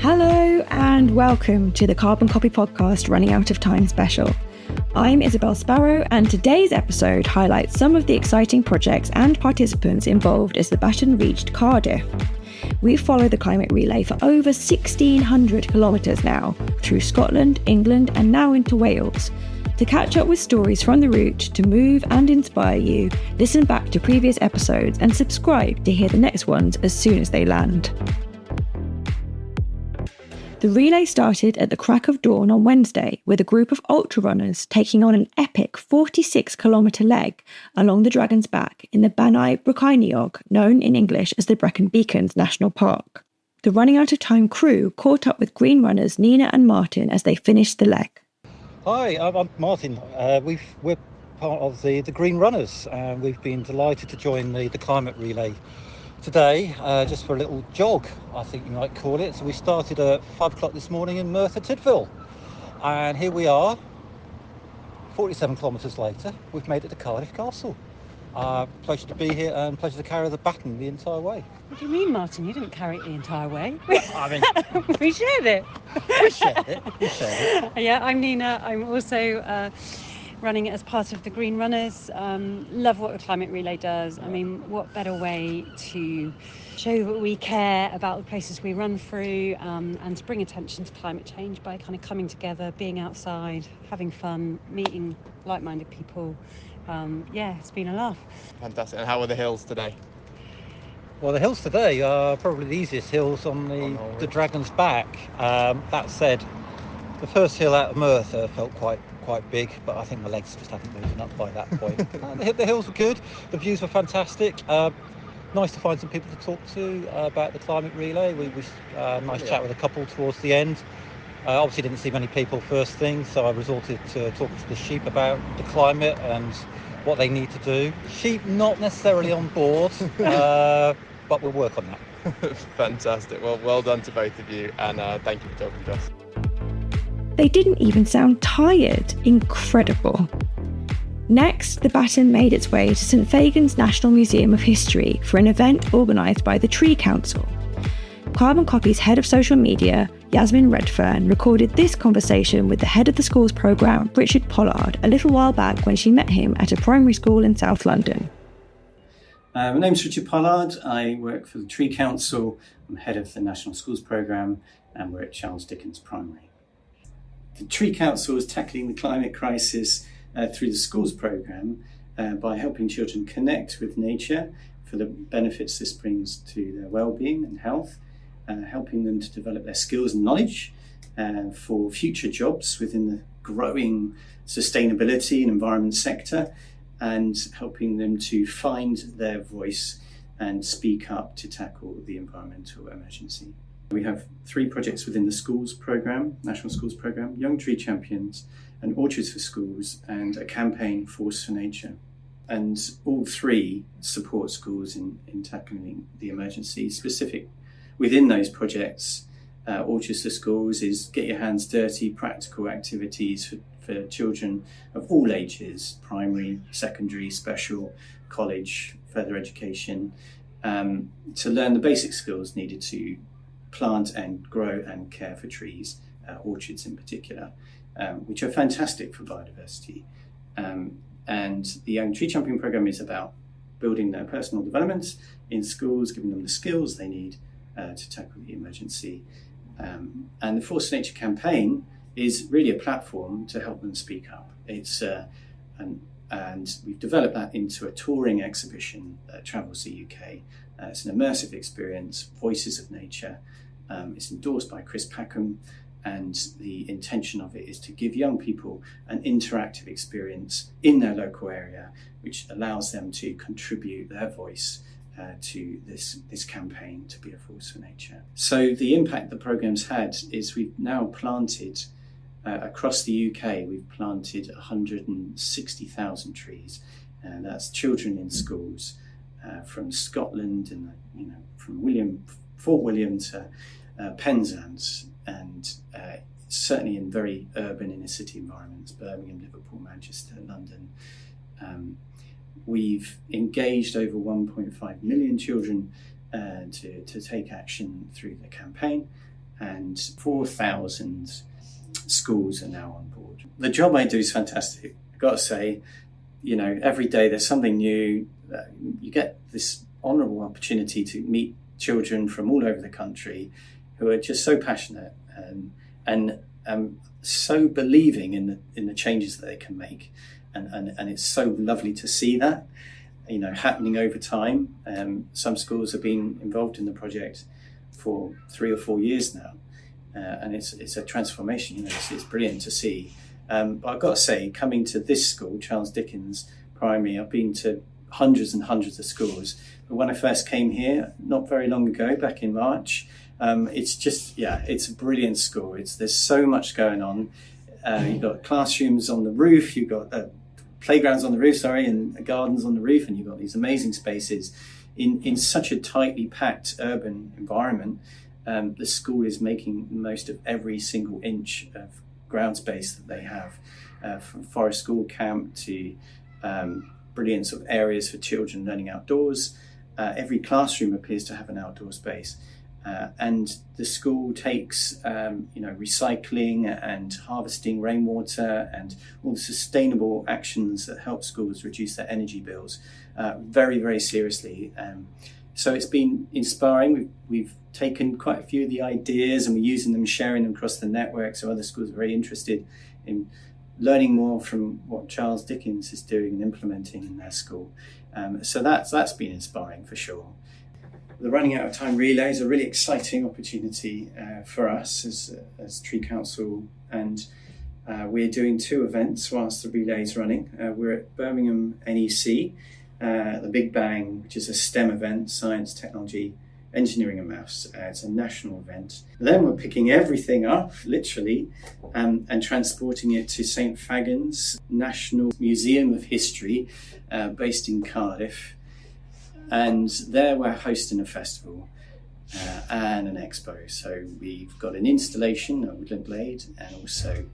Hello and welcome to the Carbon Copy podcast Running Out of Time special. I'm Isabel Sparrow and today's episode highlights some of the exciting projects and participants involved as the baton reached Cardiff. We've followed the climate relay for over 1,600 kilometres now, through Scotland, England and now into Wales. To catch up with stories from the route, to move and inspire you, listen back to previous episodes and subscribe to hear the next ones as soon as they land. The relay started at the crack of dawn on Wednesday with a group of ultra runners taking on an epic 46-kilometre leg along the Dragon's Back in the Bannau Brycheiniog, known in English as the Brecon Beacons National Park. The Running Out of Time crew caught up with green runners Nina and Martin as they finished the leg. Hi, I'm Martin. We're part of the Green Runners and we've been delighted to join the climate relay today, just for a little jog, I think you might call it. So we started at 5 o'clock this morning in Merthyr Tydfil, and here we are, 47 kilometres later. We've made it to Cardiff Castle. Pleasure to be here and pleasure to carry the baton the entire way. What do you mean, Martin? You didn't carry it the entire way. I mean, we shared it. We shared it. Yeah, I'm Nina. I'm also running as part of the Green Runners. Love what the climate relay does. I mean, what better way to show that we care about the places we run through, and to bring attention to climate change by kind of coming together, being outside, having fun, meeting like-minded people. It's been a laugh. Fantastic. And how were the hills today? Well, the hills today are probably the easiest hills on the Dragon's Back. That said, the first hill out of Merthyr felt quite big, but I think my legs just hadn't moved up by that point. The hills were good, the views were fantastic. Nice to find some people to talk to about the climate relay. We nice chat with a couple towards the end. Obviously didn't see many people first thing, so I resorted to talking to the sheep about the climate and what they need to do. Sheep not necessarily on board, but we'll work on that. Fantastic. Well done to both of you, and thank you for talking to us. They didn't even sound tired. Incredible. Next, the baton made its way to St Fagan's National Museum of History for an event organised by the Tree Council. Carbon Copy's head of social media, Yasmin Redfern, recorded this conversation with the head of the school's programme, Richard Pollard, a little while back when she met him at a primary school in South London. My name's Richard Pollard. I work for the Tree Council. I'm head of the National Schools Programme and we're at Charles Dickens Primary. The Tree Council is tackling the climate crisis through the schools programme by helping children connect with nature for the benefits this brings to their well-being and health, helping them to develop their skills and knowledge for future jobs within the growing sustainability and environment sector, and helping them to find their voice and speak up to tackle the environmental emergency. We have 3 projects within the schools programme, National Schools Programme, Young Tree Champions and Orchards for Schools, and a campaign, Force for Nature. And all 3 support schools in tackling the emergency. Specific within those projects, Orchards for Schools is get your hands dirty, practical activities for children of all ages, primary, secondary, special, college, further education, to learn the basic skills needed to plant and grow and care for trees, orchards in particular, which are fantastic for biodiversity. And the Young Tree Champion programme is about building their personal development in schools, giving them the skills they need to tackle the emergency. And the Force for Nature campaign is really a platform to help them speak up. It's and we've developed that into a touring exhibition that travels the UK. It's an immersive experience, Voices of Nature. It's endorsed by Chris Packham, and the intention of it is to give young people an interactive experience in their local area, which allows them to contribute their voice to this campaign to be a force for nature. So the impact the programme's had is we've now planted, across the UK, we've planted 160,000 trees, and that's children in schools from Scotland and from Fort William to Penzance, and certainly in very urban inner city environments, Birmingham, Liverpool, Manchester, London. We've engaged over 1.5 million children to take action through the campaign, and 4,000 schools are now on board. The job I do is fantastic. I've got to say, every day there's something new. You get this honourable opportunity to meet children from all over the country who are just so passionate and so believing in the changes that they can make, and it's so lovely to see that happening over time. Some schools have been involved in the project for 3 or 4 years now, and it's a transformation. It's brilliant to see. But I've got to say, coming to this school, Charles Dickens Primary, I've been to hundreds and hundreds of schools. But when I first came here, not very long ago, back in March, it's a brilliant school. There's so much going on. You've got classrooms on the roof, you've got playgrounds on the roof, and gardens on the roof, and you've got these amazing spaces in such a tightly packed urban environment. The school is making the most of every single inch of ground space that they have, from Forest School Camp to brilliant sort of areas for children learning outdoors. Every classroom appears to have an outdoor space, and the school takes recycling and harvesting rainwater and all the sustainable actions that help schools reduce their energy bills very, very seriously. So it's been inspiring. We've taken quite a few of the ideas and we're using them, sharing them across the network, so other schools are very interested in learning more from what Charles Dickens is doing and implementing in their school. So that's been inspiring for sure. The Running Out of Time relay is a really exciting opportunity for us as Tree Council, and we're doing 2 events whilst the relay is running. We're at Birmingham NEC, the Big Bang, which is a STEM event, science, technology, engineering and maths. It's a national event. Then we're picking everything up, literally, and transporting it to St Fagan's National Museum of History, based in Cardiff. And there we're hosting a festival and an expo. So we've got an installation, a woodland blade, and also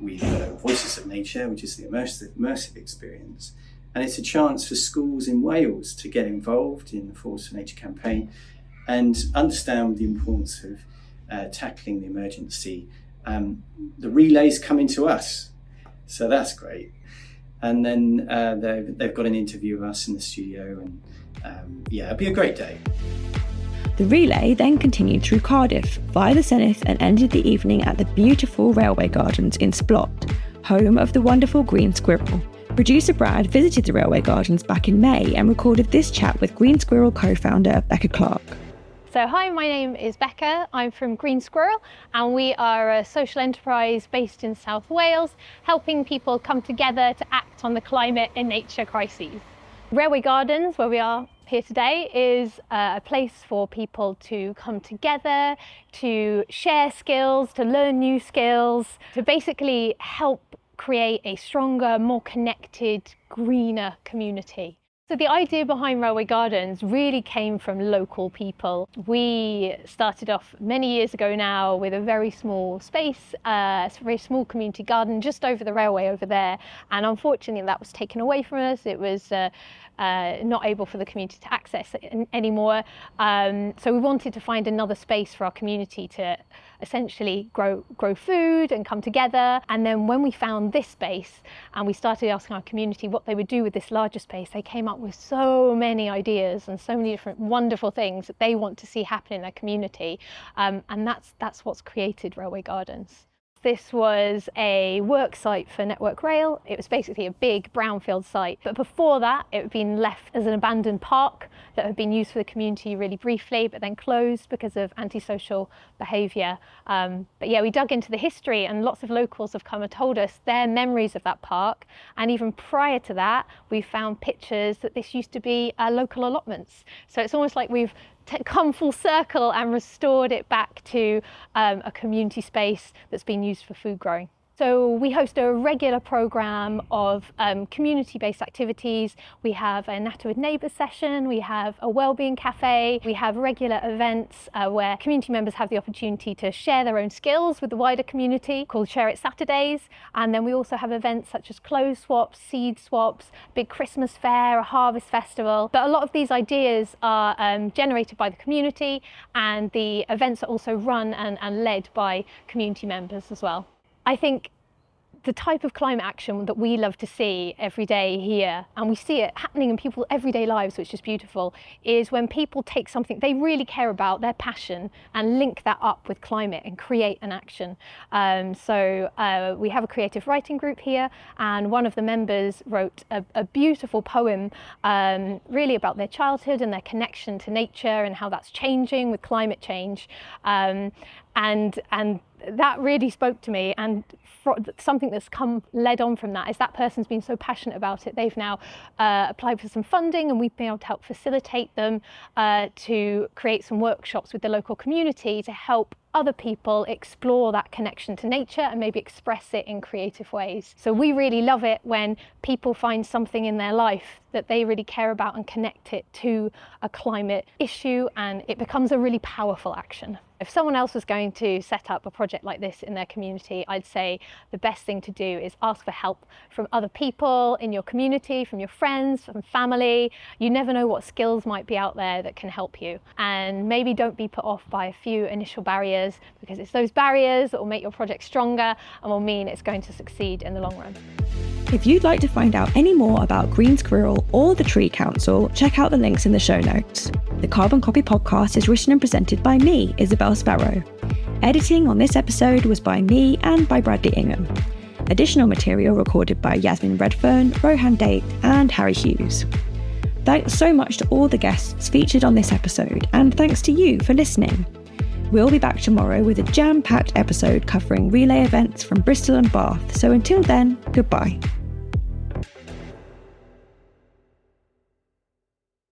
we've got Voices of Nature, which is the immersive experience. And it's a chance for schools in Wales to get involved in the Force for Nature campaign and understand the importance of tackling the emergency. The relay's coming to us, so that's great. And then they've got an interview of us in the studio, and it'll be a great day. The relay then continued through Cardiff via the Senedd and ended the evening at the beautiful Railway Gardens in Splot, home of the wonderful Green Squirrel. Producer Brad visited the Railway Gardens back in May and recorded this chat with Green Squirrel co-founder Becca Clark. So hi, my name is Becca. I'm from Green Squirrel, and we are a social enterprise based in South Wales, helping people come together to act on the climate and nature crises. Railway Gardens, where we are here today, is a place for people to come together, to share skills, to learn new skills, to basically help create a stronger, more connected, greener community. So the idea behind Railway Gardens really came from local people. We started off many years ago now with a very small space, a very small community garden just over the railway over there. And unfortunately that was taken away from us. It was not able for the community to access it anymore. So we wanted to find another space for our community to essentially grow food and come together. And then when we found this space and we started asking our community what they would do with this larger space, they came up with so many ideas and so many different wonderful things that they want to see happen in their community. And that's what's created Railway Gardens. This was a work site for Network Rail. It was basically a big brownfield site. But before that, it had been left as an abandoned park that had been used for the community really briefly, but then closed because of antisocial behaviour. But yeah, we dug into the history, and lots of locals have come and told us their memories of that park. And even prior to that, we found pictures that this used to be local allotments. So it's almost like we've come full circle and restored it back to a community space that's been used for food growing. So we host a regular programme of community-based activities. We have a Natter with Neighbours session, we have a wellbeing cafe, we have regular events where community members have the opportunity to share their own skills with the wider community, called Share It Saturdays. And then we also have events such as clothes swaps, seed swaps, big Christmas fair, a harvest festival. But a lot of these ideas are generated by the community, and the events are also run and led by community members as well. I think the type of climate action that we love to see every day here, and we see it happening in people's everyday lives, which is beautiful, is when people take something they really care about, their passion, and link that up with climate and create an action. So we have a creative writing group here, and one of the members wrote a beautiful poem really about their childhood and their connection to nature and how that's changing with climate change. And that really spoke to me, and something that's led on from that is that person's been so passionate about it. They've now applied for some funding, and we've been able to help facilitate them to create some workshops with the local community to help other people explore that connection to nature and maybe express it in creative ways. So we really love it when people find something in their life that they really care about and connect it to a climate issue, and it becomes a really powerful action. If someone else was going to set up a project like this in their community, I'd say the best thing to do is ask for help from other people in your community, from your friends, from family. You never know what skills might be out there that can help you. And maybe don't be put off by a few initial barriers, because it's those barriers that will make your project stronger and will mean it's going to succeed in the long run. If you'd like to find out any more about Green Squirrel or the Tree Council, check out the links in the show notes. The Carbon Copy podcast is written and presented by me, Isabel Sparrow. Editing on this episode was by me and by Bradley Ingham. Additional material recorded by Yasmin Redfern, Rohan Date and Harry Hughes. Thanks so much to all the guests featured on this episode, and thanks to you for listening. We'll be back tomorrow with a jam-packed episode covering relay events from Bristol and Bath, so until then, goodbye.